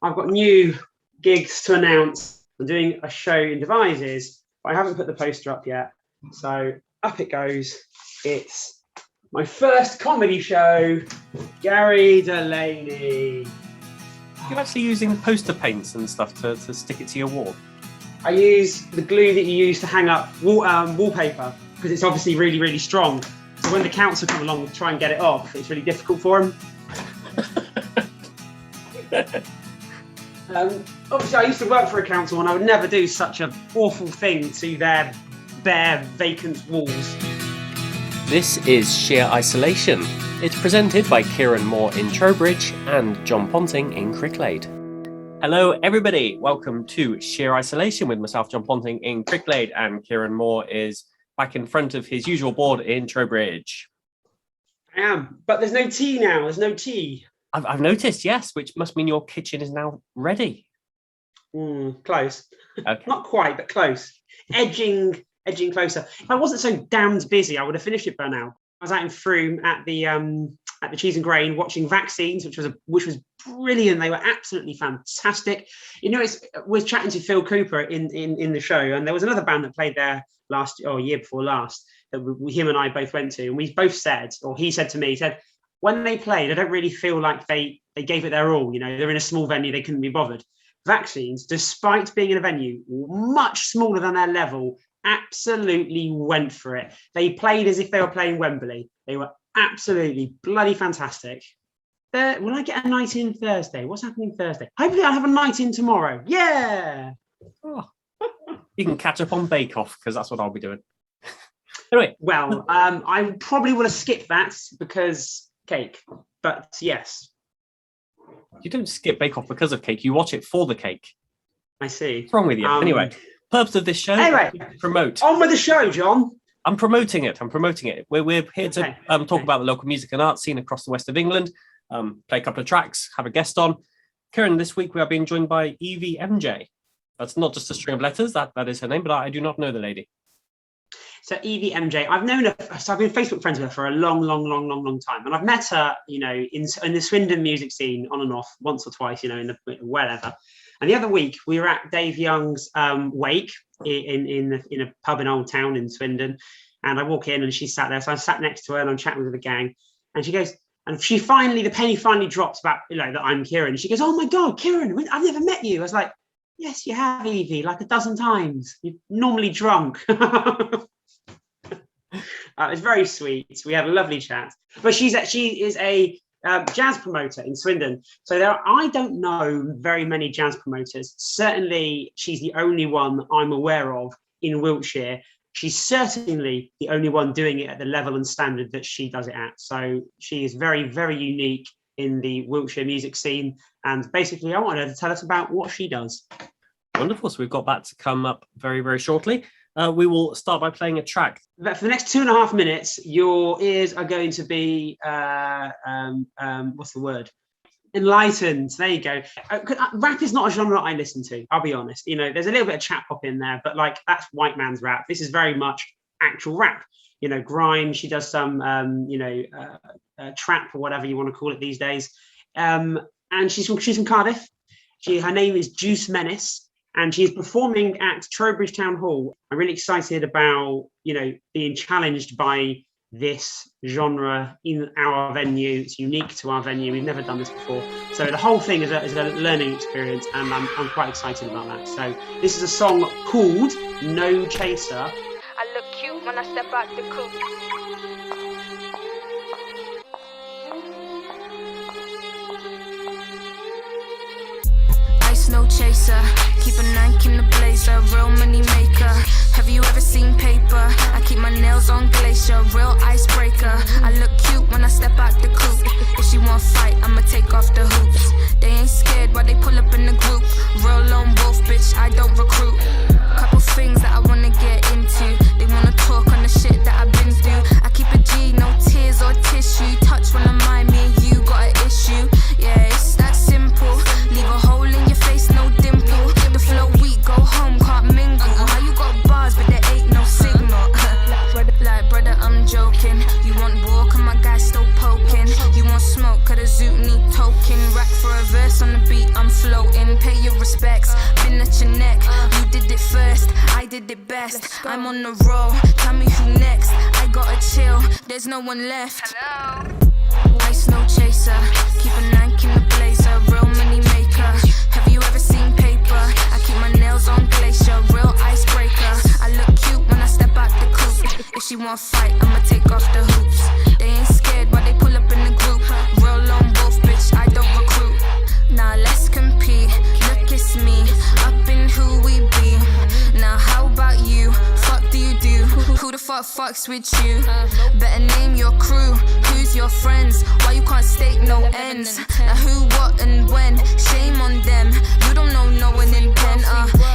I've got new gigs to announce. I'm doing a show in Devizes, but I haven't put the poster up yet. So up it goes. It's my first comedy show, Gary Delaney. You're actually using poster paints and stuff to stick it to your wall? I use the glue that you use to hang up wallpaper because it's obviously really, really strong. So when the council come along to try and get it off, it's really difficult for them. Obviously, I used to work for a council and I would never do such an awful thing to their bare, vacant walls. This is Sheer Isolation. It's presented by Kieran Moore in Trowbridge and John Ponting in Cricklade. Hello, everybody. Welcome to Sheer Isolation with myself, John Ponting in Cricklade, and Kieran Moore is back in front of his usual board in Trowbridge. I am, but there's no tea now. There's no tea. I've noticed, yes, which must mean your kitchen is now ready. Close. Okay. Not quite, but close. Edging closer. If I wasn't so damned busy, I would have finished it by now. I was out in Frome at the Cheese and Grain watching Vaccines, which was brilliant. They were absolutely fantastic. You know, we're chatting to Phil Cooper in the show, and there was another band that played there year before last that him and I both went to, and we both said, or he said to me, he said, when they played, I don't really feel like they gave it their all. You know, they're in a small venue, they couldn't be bothered. Vaccines, despite being in a venue much smaller than their level, absolutely went for it. They played as if they were playing Wembley. They were absolutely bloody fantastic. Will I get a night in Thursday? What's happening Thursday? Hopefully I'll have a night in tomorrow. Yeah. Oh. You can catch up on Bake Off because that's what I'll be doing. Anyway. Well, I probably would have skipped that because cake, but yes. You don't skip Bake Off because of cake. You watch it for the cake. I see. What's wrong with you? Anyway, purpose of this show. Anyway, promote. On with the show, John. I'm promoting it. We're here to talk about the local music and art scene across the west of England. Play a couple of tracks, have a guest on. Kieran, this week we are being joined by Evie Em-Jay. That's not just a string of letters. That is her name, but I do not know the lady. So Evie Em-Jay, I've known her. So I've been Facebook friends with her for a long time, and I've met her, you know, in the Swindon music scene on and off once or twice, you know, in wherever. And the other week we were at Dave Young's wake in a pub in Old Town in Swindon, and I walk in and she sat there. So I sat next to her and I'm chatting with the gang, and she goes, and the penny finally drops about, you know, that I'm Kieran. And she goes, "Oh my God, Kieran, I've never met you." I was like, "Yes, you have, Evie, like a dozen times. You're normally drunk." It's very sweet. We had a lovely chat. But she is a jazz promoter in Swindon. So I don't know very many jazz promoters. Certainly, she's the only one I'm aware of in Wiltshire. She's certainly the only one doing it at the level and standard that she does it at. So she is very, very unique in the Wiltshire music scene. And basically, I wanted her to tell us about what she does. Wonderful. So we've got that to come up very, very shortly. We will start by playing a track. But for the next 2.5 minutes, your ears are going to be, what's the word? Enlightened. There you go. Rap is not a genre I listen to, I'll be honest. You know, there's a little bit of chat pop in there, but like that's white man's rap. This is very much actual rap. You know, grime. She does some, trap or whatever you want to call it these days. And she's from Cardiff. Her name is Menace. And she's performing at Trowbridge Town Hall. I'm really excited about, you know, being challenged by this genre in our venue. It's unique to our venue. We've never done this before. So the whole thing is a learning experience, and I'm quite excited about that. So this is a song called No Chaser. I look cute when I step out the coupe. No chaser, keep a Nike in the blazer, real money maker. Have you ever seen paper? I keep my nails on glacier, real icebreaker. I look cute when I step out the coupe. If she want fight, I'ma take off the hoops. They ain't scared while they pull up in the group. Real lone wolf, bitch, I don't recruit. Couple things that I wanna get into. They wanna talk on the shit that I've been through. I keep a G, no tears or tissue. Touch when I'm mine, me and you got an issue. Yeah, it's that simple. Leave a hole in your face, no dimple. The flow weak, go home, can't mingle. How you got bars, but there ain't no signal. Like brother, I'm joking. You want war, cause my guy's still poking. You want smoke, cause the zoot need token. Rack for a verse on the beat, I'm floating. respects. Been at your neck, you did it first, I did it best. I'm on the roll, tell me who next. I gotta chill, there's no one left. Hello. Ice no chaser, keep a Nike in the blazer, real money maker. Have you ever seen paper? I keep my nails on glacier, real icebreaker. I look cute when I step out the coupe. If she want fight, I'ma take off the hoops. They ain't scared, but they pull up in the group. Real lone wolf, bitch, I don't recruit. Now let's compete, look it's me, up in who we be. Now how about you, fuck do you do? Who the fuck fucks with you? Better name your crew, who's your friends? Why you can't state no ends? Now who, what and when, shame on them. You don't know no one in pen.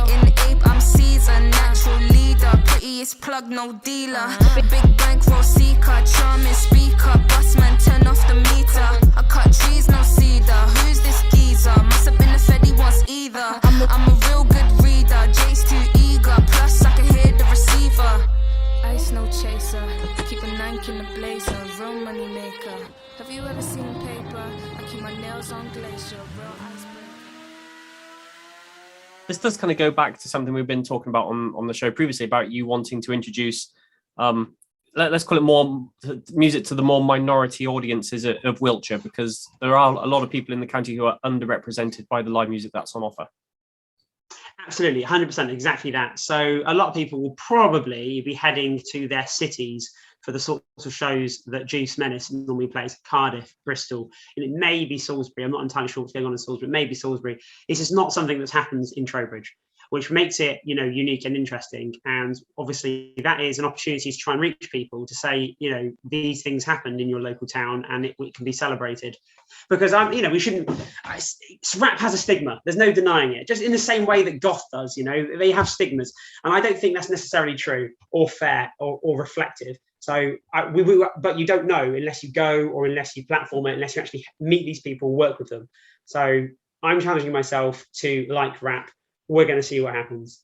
In ape I'm Caesar, natural leader. Prettiest plug, no dealer. Big bankroll seeker, charming speaker. Boss man, turn off the meter. I cut trees, no cedar. Who's this geezer? Must have been the Fed once either. I'm a real good reader, Jay's too eager. Plus I can hear the receiver. Ice no chaser, keep a Nike in the blazer, real money maker. Have you ever seen paper? I keep my nails on glacier, real icebreaker. This does kind of go back to something we've been talking about on the show previously about you wanting to introduce, let's call it more music to the more minority audiences of Wiltshire, because there are a lot of people in the county who are underrepresented by the live music that's on offer. Absolutely, 100%, exactly that. So a lot of people will probably be heading to their cities for the sorts of shows that Menace normally plays, Cardiff, Bristol, and it may be Salisbury. I'm not entirely sure what's going on in Salisbury. It may be Salisbury. This is not something that happens in Trowbridge, which makes it, unique and interesting. And obviously that is an opportunity to try and reach people to say, these things happened in your local town and it can be celebrated. Because we shouldn't. Rap has a stigma. There's no denying it. Just in the same way that goth does. They have stigmas, and I don't think that's necessarily true or fair or reflective. So, but you don't know unless you go or unless you platform it, unless you actually meet these people, work with them. So I'm challenging myself to like rap. We're going to see what happens.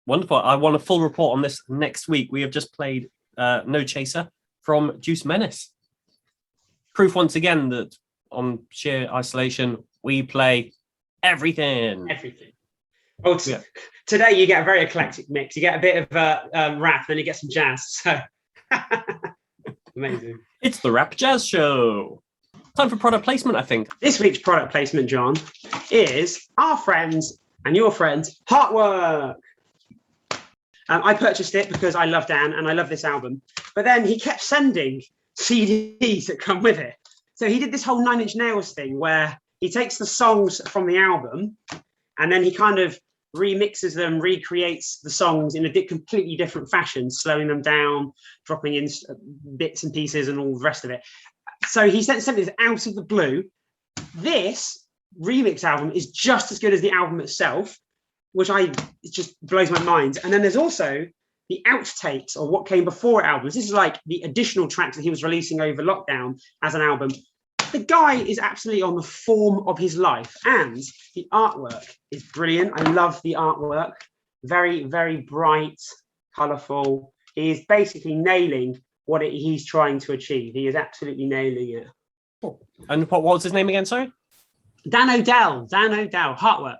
Wonderful. I want a full report on this next week. We have just played No Chaser from Menace. Proof once again that on Sheer Isolation, we play everything. Everything. Well, today you get a very eclectic mix. You get a bit of rap, then you get some jazz. So amazing. It's the Rap Jazz Show. Time for product placement, I think. This week's product placement, John, is our friends and your friends' Heartwork. I purchased it because I love Dan and I love this album. But then he kept sending CDs that come with it. So he did this whole 9 Inch Nails thing where he takes the songs from the album and then he kind of remixes them, recreates the songs in a completely different fashion, slowing them down, dropping in bits and pieces and all the rest of it. So he sent this out of the blue. This remix album is just as good as the album itself, which it just blows my mind. And then there's also the outtakes or what came before albums. This is like the additional tracks that he was releasing over lockdown as an album. The guy is absolutely on the form of his life, and the artwork is brilliant. I love the artwork. Very, very bright, colourful. He is basically nailing what he's trying to achieve. He is absolutely nailing it. Cool. And what was his name again, sorry? Dan O'Dell, Heartwork.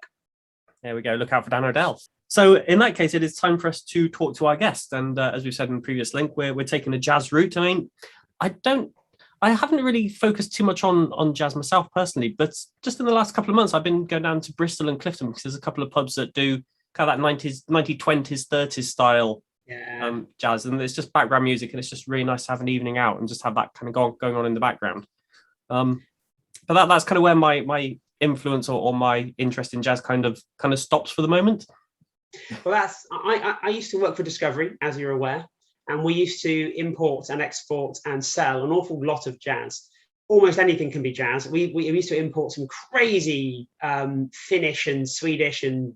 There we go. Look out for Dan O'Dell. So in that case, it is time for us to talk to our guest. And as we've said in the previous link, we're taking a jazz route. I mean, I haven't really focused too much on jazz myself personally, but just in the last couple of months, I've been going down to Bristol and Clifton because there's a couple of pubs that do kind of that 90s, 20s, 30s style jazz. And it's just background music. And it's just really nice to have an evening out and just have that kind of going on in the background. But that's kind of where my influence or my interest in jazz kind of stops for the moment. Well, I used to work for Discovery, as you're aware, and we used to import and export and sell an awful lot of jazz. Almost anything can be jazz. We used to import some crazy Finnish and Swedish and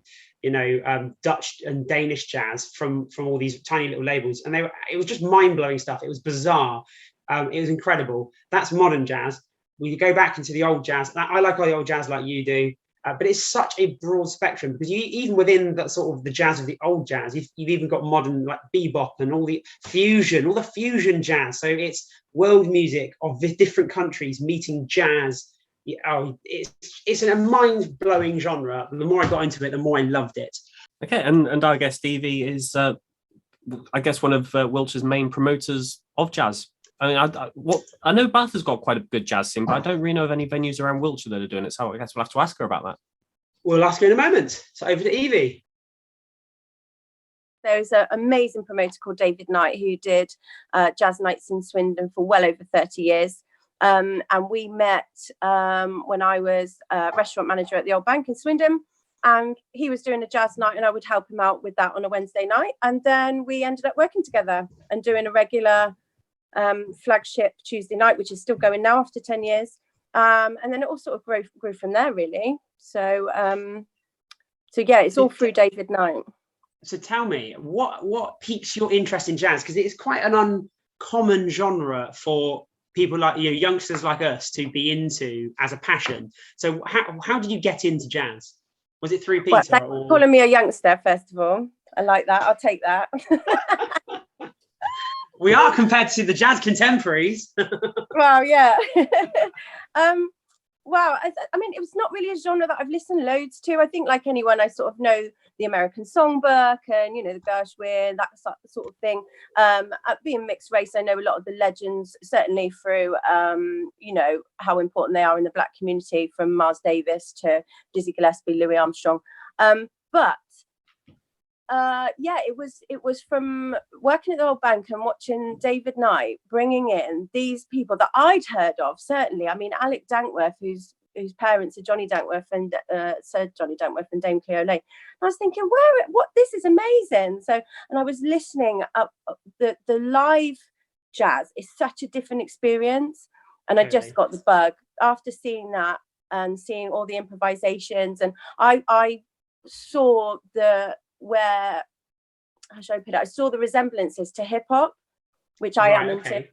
Dutch and Danish jazz from all these tiny little labels, and it was just mind-blowing stuff. It was bizarre. It was incredible. That's modern jazz. We go back into the old jazz. I like all the old jazz like you do. But it's such a broad spectrum because even within that sort of the jazz of the old jazz, you've even got modern like bebop and all the fusion jazz. So it's world music of the different countries meeting jazz it's a mind-blowing genre. The more I got into it, the more I loved it. Okay, and I guess Evie is, I guess, one of Wiltshire's main promoters of jazz. I mean, I know Bath has got quite a good jazz scene, but I don't really know of any venues around Wiltshire that are doing it. So I guess we'll have to ask her about that. We'll ask her in a moment. So over to Evie. There's an amazing promoter called David Knight who did jazz nights in Swindon for well over 30 years. And we met when I was a restaurant manager at the Old Bank in Swindon. And he was doing a jazz night and I would help him out with that on a Wednesday night. And then we ended up working together and doing a regular flagship Tuesday night, which is still going now after 10 years. And then it all sort of grew from there, really. So yeah, it's all through David Knight. So tell me, what piques your interest in jazz? Because it's quite an uncommon genre for people like youngsters like us to be into as a passion. So how did you get into jazz? Was it through Peter? Well, thanks for calling me a youngster, first of all. I like that. I'll take that. We are compared to the jazz contemporaries. Well, yeah. Well, I mean, it was not really a genre that I've listened loads to. I think, like anyone, I sort of know the American Songbook and, the Gershwin, that sort of thing. Being mixed race, I know a lot of the legends, certainly through, how important they are in the Black community, from Miles Davis to Dizzy Gillespie, Louis Armstrong. It was from working at the Old Bank and watching David Knight bringing in these people that I'd heard of. Certainly, I mean, Alec Dankworth, whose parents are Johnny Dankworth and Sir Johnny Dankworth and Dame Cleo Lane. I was thinking, what? This is amazing. So, and I was listening up. The live jazz is such a different experience, and I just got the bug after seeing that and seeing all the improvisations. And I saw how should I put it? I saw the resemblances to hip hop, which I am into,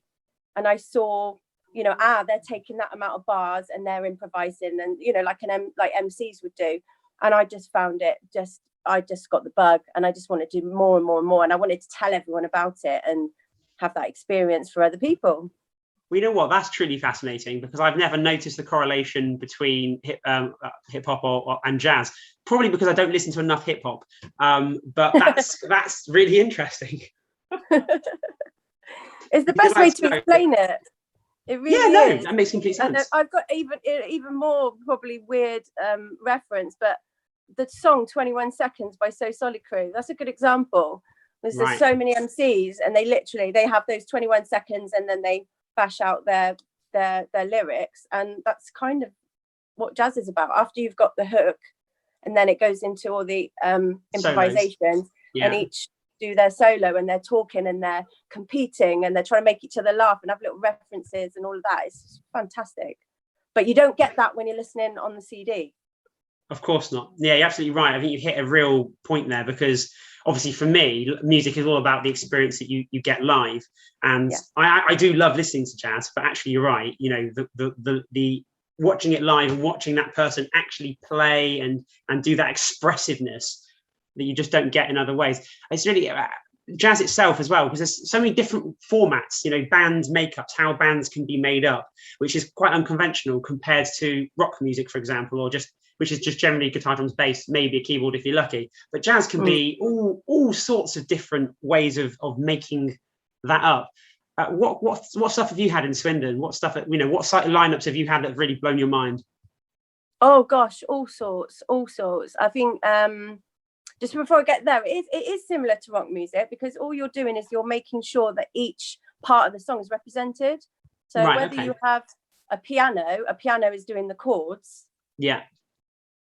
and I saw, they're taking that amount of bars and they're improvising, and like MCs would do, and I just found it I just got the bug, and I just wanted to do more and more and more, and I wanted to tell everyone about it and have that experience for other people. Well, you know what? That's truly fascinating, because I've never noticed the correlation between hip hop and jazz. Probably because I don't listen to enough hip hop. But that's really interesting. It's the best way to explain it. It really is. That makes complete sense. And I've got even more probably weird reference, but the song 21 Seconds by So Solid Crew, that's a good example. There's so many MCs, and they have those 21 seconds, and then they bash out their lyrics, and that's kind of what jazz is about. After you've got the hook, and then it goes into all the improvisations, and each do their solo, and they're talking and they're competing and they're trying to make each other laugh and have little references and all of that. It's fantastic, but you don't get that when you're listening on the CD. Of course not. Yeah, you're absolutely right. I think you hit a real point there, because obviously for me, music is all about the experience that you get live. And I do love listening to jazz, but actually you're right. The watching it live and watching that person actually play and do that expressiveness that you just don't get in other ways. It's really jazz itself as well, because there's so many different formats, bands makeups, how bands can be made up, which is quite unconventional compared to rock music, for example, which is just generally guitar, drums, bass, maybe a keyboard if you're lucky. But jazz can be all sorts of different ways of making that up. What stuff have you had in Swindon? What stuff, what site lineups have you had that have really blown your mind? Oh gosh, all sorts. I think just before I get there, it is similar to rock music, because all you're doing is you're making sure that each part of the song is represented. So you have a piano is doing the chords. Yeah.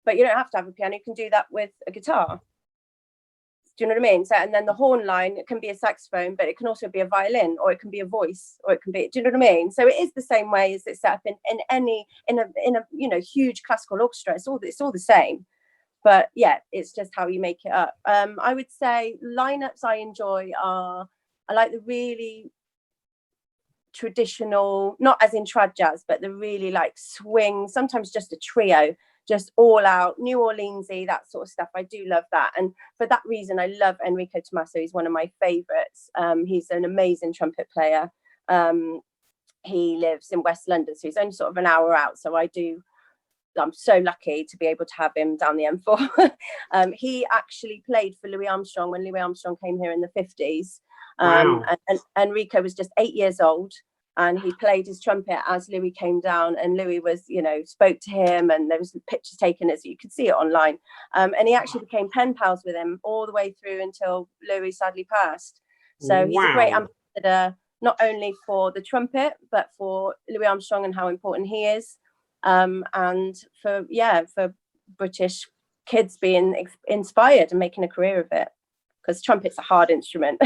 But you don't have to have a piano. You can do that with a guitar. Do you know what I mean? So, and then the horn line, it can be a saxophone, but it can also be a violin, or it can be a voice, or it can be. Do you know what I mean? So it is the same way as it's set up in a huge classical orchestra. It's all the same. But yeah, it's just how you make it up. I would say lineups I enjoy I like the really traditional, not as in trad jazz, but the really like swing, sometimes just a trio, just all out, New Orleansy, that sort of stuff. I do love that. And for that reason, I love Enrico Tommaso. He's one of my favorites. He's an amazing trumpet player. he lives in West London, so he's only sort of an hour out. So I'm so lucky to be able to have him down the M4. He actually played for Louis Armstrong when Louis Armstrong came here in the 50s. Wow. And Rico was just 8 years old, and he played his trumpet as Louis came down, and Louis was, spoke to him, and there was pictures taken, as you could see it online. And he actually became pen pals with him all the way through until Louis sadly passed. So he's a great ambassador, not only for the trumpet, but for Louis Armstrong and how important he is. And for British kids being inspired and making a career of it, because trumpet's a hard instrument.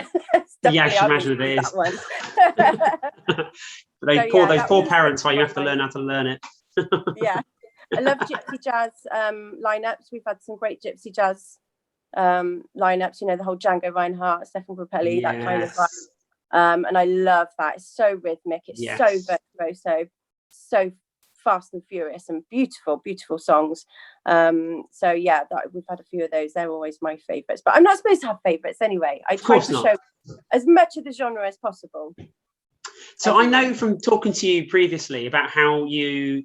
Yeah, I should imagine it is. Those poor parents, why you have to learn how to learn it. Yeah, I love gypsy jazz lineups. We've had some great gypsy jazz lineups. The whole Django Reinhardt, Stefan Grappelli, that kind of vibe. And I love that. It's so rhythmic. It's so virtuoso, so fast and furious, and beautiful songs. We've had a few of those. They're always my favorites, but I'm not supposed to have favorites anyway. I try to show as much of the genre as possible. So I know from talking to you previously about how you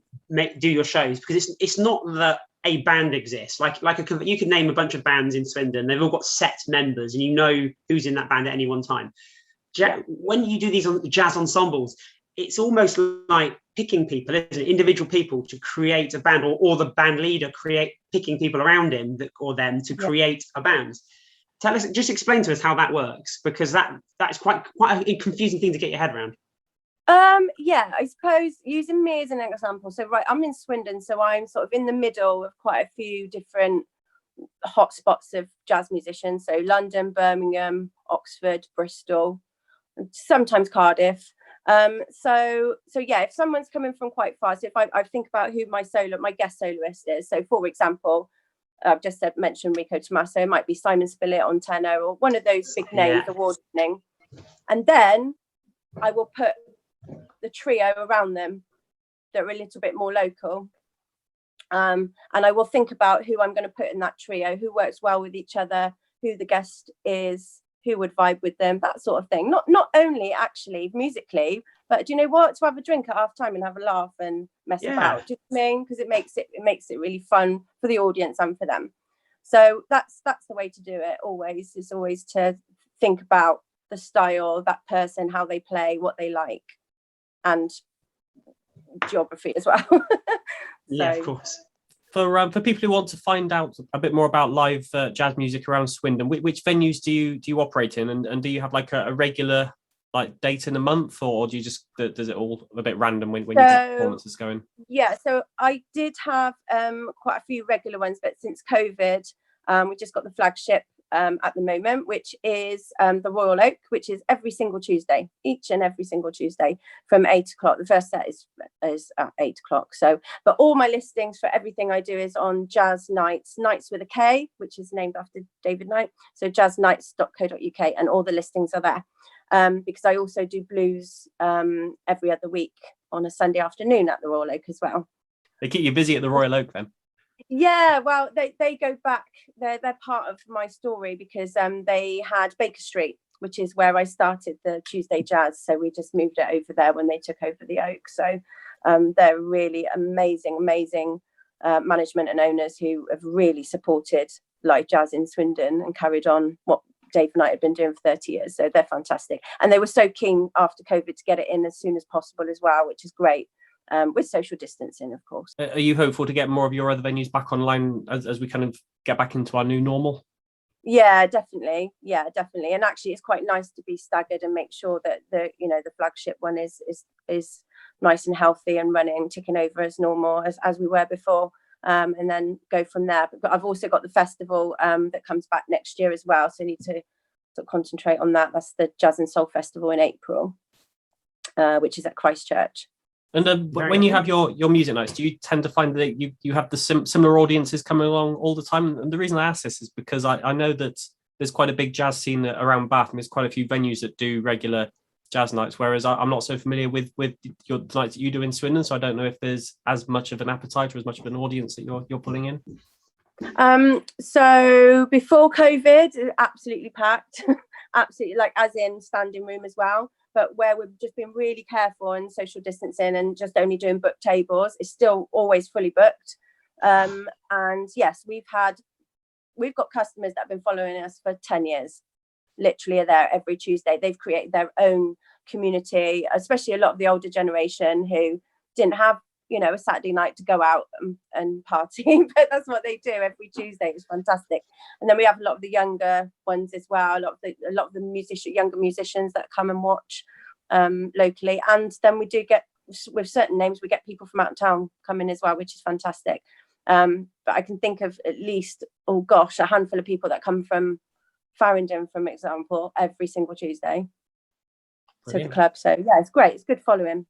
do your shows, because it's not that a band exists. You could name a bunch of bands in Swindon. They've all got set members, and you know who's in that band at any one time. When you do these jazz ensembles, it's almost like picking people, isn't it? Individual people to create a band, or the band leader picking people around him or them to create a band. Tell us, just explain to us how that works, because that's quite a confusing thing to get your head around. I suppose using me as an example. So I'm in Swindon, so I'm sort of in the middle of quite a few different hotspots of jazz musicians. So London, Birmingham, Oxford, Bristol, sometimes Cardiff. If someone's coming from quite far, so if I think about who my guest soloist is, so for example, I've just mentioned Rico Tommaso, it might be Simon Spillett on tenor, or one of those big names, award-winning, and then I will put the trio around them that are a little bit more local, and I will think about who I'm going to put in that trio, who works well with each other, who the guest is, who would vibe with them, that sort of thing. Not only actually musically, but do you know what? To have a drink at half time and have a laugh and mess about. Do you know what I mean? Because it makes it really fun for the audience and for them. So that's the way to do it. Always is always to think about the style of that person, how they play, what they like, and geography as well. Of course. For people who want to find out a bit more about live jazz music around Swindon, which venues do you operate in, and do you have like a regular date in a month, or do you just does it all a bit random when you get performances going? Yeah, so I did have quite a few regular ones, but since COVID, we just got the flagship at the moment, which is the Royal Oak, which is every single Tuesday, each and every single Tuesday from 8 o'clock. The first set is at 8 o'clock. So, but all my listings for everything I do is on Jazz Nights with a K, which is named after David Knight. So jazznights.co.uk, and all the listings are there. Because I also do blues every other week on a Sunday afternoon at the Royal Oak as well. They keep you busy at the Royal Oak then? Yeah, well, they go back. They're part of my story, because they had Baker Street, which is where I started the Tuesday Jazz. So we just moved it over there when they took over the Oak. So they're really amazing management and owners who have really supported live jazz in Swindon and carried on what Dave and I had been doing for 30 years. So they're fantastic. And they were so keen after COVID to get it in as soon as possible as well, which is great. With social distancing, of course. Are you hopeful to get more of your other venues back online as we kind of get back into our new normal? Yeah, definitely. And actually, it's quite nice to be staggered and make sure that the flagship one is nice and healthy and running, ticking over as normal as we were before, and then go from there. But I've also got the festival that comes back next year as well, so I need to sort of concentrate on that. That's the Jazz and Soul Festival in April, which is at Christchurch. And when you have your music nights, do you tend to find that you have the similar audiences coming along all the time? And the reason I ask this is because I know that there's quite a big jazz scene around Bath, and there's quite a few venues that do regular jazz nights, whereas I'm not so familiar with your nights that you do in Swindon, so I don't know if there's as much of an appetite or as much of an audience that you're pulling in. So before COVID, absolutely packed, absolutely, like as in standing room as well. but where we've just been really careful and social distancing and just only doing book tables. It's still always fully booked. And yes, we've got customers that have been following us for 10 years, literally are there every Tuesday. They've created their own community, especially a lot of the older generation who didn't have, you know, a Saturday night to go out and party, but that's what they do every Tuesday. It's fantastic. And then we have a lot of the younger ones as well, a lot of the younger musicians that come and watch locally. And then we do get, with certain names, we get people from out of town coming as well, which is fantastic. But I can think of at least, a handful of people that come from Farringdon, for example, every single Tuesday. Brilliant. To the club. So yeah, it's great. It's good following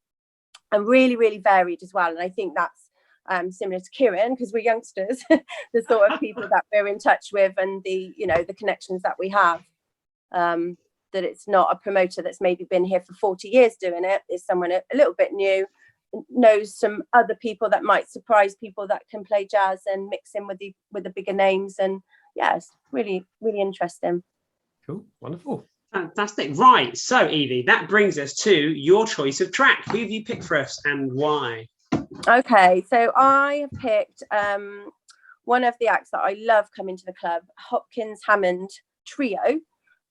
and really, really varied as well. And I think that's similar to Kieran, because we're youngsters, the sort of people that we're in touch with and the connections that we have. That it's not a promoter that's maybe been here for 40 years doing it. It's someone a little bit new, knows some other people that might surprise people that can play jazz and mix in with the bigger names. And yeah, it's really, really interesting. Cool. Wonderful. Fantastic. Right. So, Evie, that brings us to your choice of track. Who have you picked for us and why? Okay. So I have picked one of the acts that I love coming to the club, Hopkins Hammond Trio.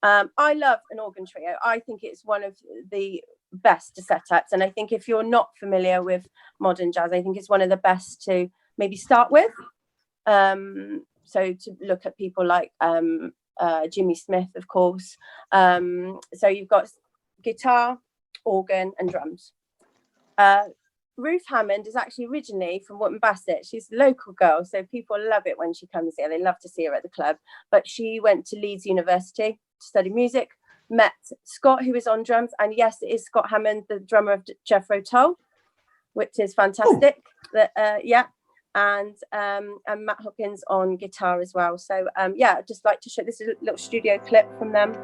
I love an organ trio. I think it's one of the best setups. And I think if you're not familiar with modern jazz, I think it's one of the best to maybe start with. So to look at people like Jimmy Smith, of course. So you've got guitar, organ and drums. Ruth Hammond is actually originally from Wootton Bassett. She's a local girl, so people love it when she comes here. They love to see her at the club. But she went to Leeds University to study music, met Scott, who is on drums, and yes, it is Scott Hammond, the drummer of Jethro Tull, which is fantastic. And Matt Hopkins on guitar as well. So I'd just like to show this little studio clip from them.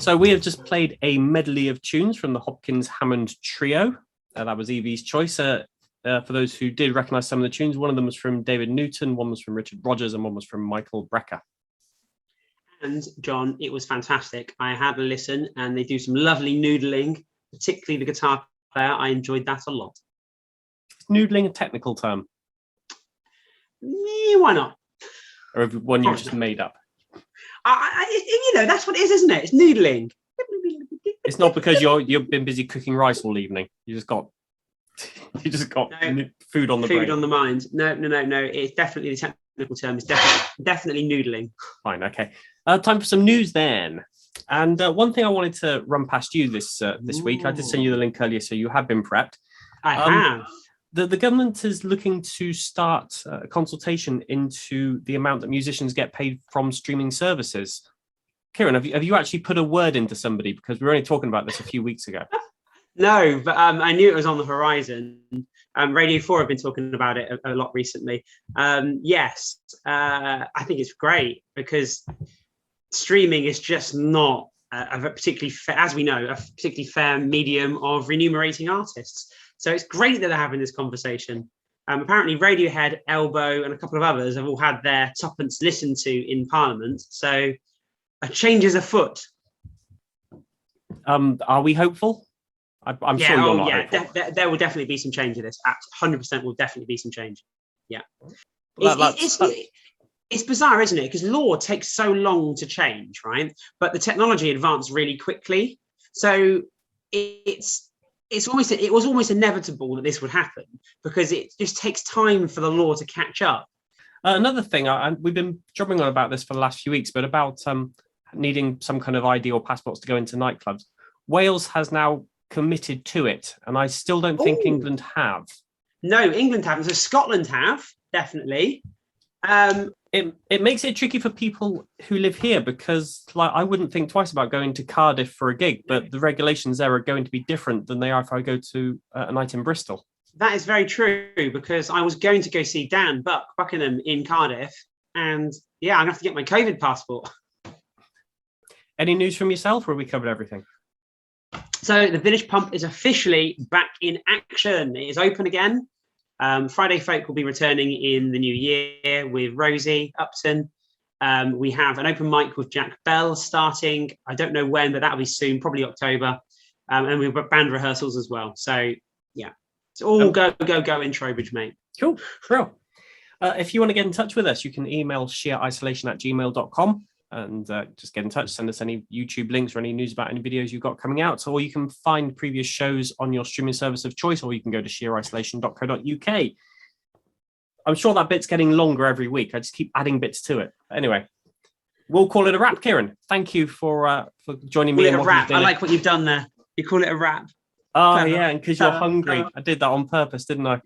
So we have just played a medley of tunes from the Hopkins Hammond Trio. That was Evie's choice. For those who did recognise some of the tunes, one of them was from David Newton, one was from Richard Rogers, and one was from Michael Brecker. And John, it was fantastic. I had a listen, and they do some lovely noodling, particularly the guitar player. I enjoyed that a lot. Is noodling a technical term? Why not? Or one you just made up? That's what it is, isn't it? It's noodling. It's not because you've been busy cooking rice all evening. You just got food on the brain. Food on the mind. No. It's definitely the technical term. It's definitely noodling. Fine. Okay. Time for some news then. And one thing I wanted to run past you this week. I did send you the link earlier, so you have been prepped. I have. The government is looking to start a consultation into the amount that musicians get paid from streaming services. Kieran, have you actually put a word into somebody? Because we were only talking about this a few weeks ago. No, but I knew it was on the horizon. Radio 4 have been talking about it a lot recently. Yes, I think it's great because streaming is just not a particularly as we know, a particularly fair medium of remunerating artists. So it's great that they're having this conversation. Apparently Radiohead, Elbow and a couple of others have all had their tuppence listened to in Parliament. So a change is afoot. Are we hopeful? I'm sure you're not hopeful. There will definitely be some change in this. 100% will definitely be some change. Yeah. It's bizarre, isn't it? Because law takes so long to change, right? But the technology advanced really quickly. So it was almost inevitable that this would happen because it just takes time for the law to catch up. Another thing, we've been drumming on about this for the last few weeks, but about needing some kind of ID or passports to go into nightclubs. Wales has now committed to it, and I still don't think England have. No, England haven't. So Scotland have, definitely. It makes it tricky for people who live here because I wouldn't think twice about going to Cardiff for a gig, but the regulations there are going to be different than they are if I go to a night in Bristol. That is very true because I was going to go see Dan Buckingham in Cardiff, and I'm going to have to get my COVID passport. Any news from yourself, or have we covered everything? So the Village Pump is officially back in action. It is open again. Friday Folk will be returning in the new year with Rosie Upton. We have an open mic with Jack Bell starting. I don't know when, but that'll be soon, probably October. And we've got band rehearsals as well. So, yeah, it's all go in Trowbridge, mate. Cool. If you want to get in touch with us, you can email sheerisolation@gmail.com and just get in touch. Send us any YouTube links or any news about any videos you've got coming out. Or you can find previous shows on your streaming service of choice, or you can go to sheerisolation.co.uk. I'm sure that bit's getting longer every week. I just keep adding bits to it. Anyway, we'll call it a wrap, Kieran. Thank you for joining me. Call it a wrap. I like what you've done there. You call it a wrap. Oh, clever. Yeah, and because you're hungry. I did that on purpose, didn't I?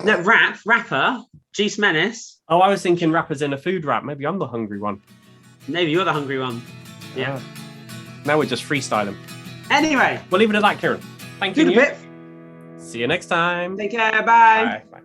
No, rapper, Juice Menace. Oh, I was thinking rappers in a food rap. Maybe I'm the hungry one. Maybe you're the hungry one. Yeah. Now we're just freestyling. Anyway. We'll leave it at that, Kieran. Thank you. See See you next time. Take care. Bye. Bye.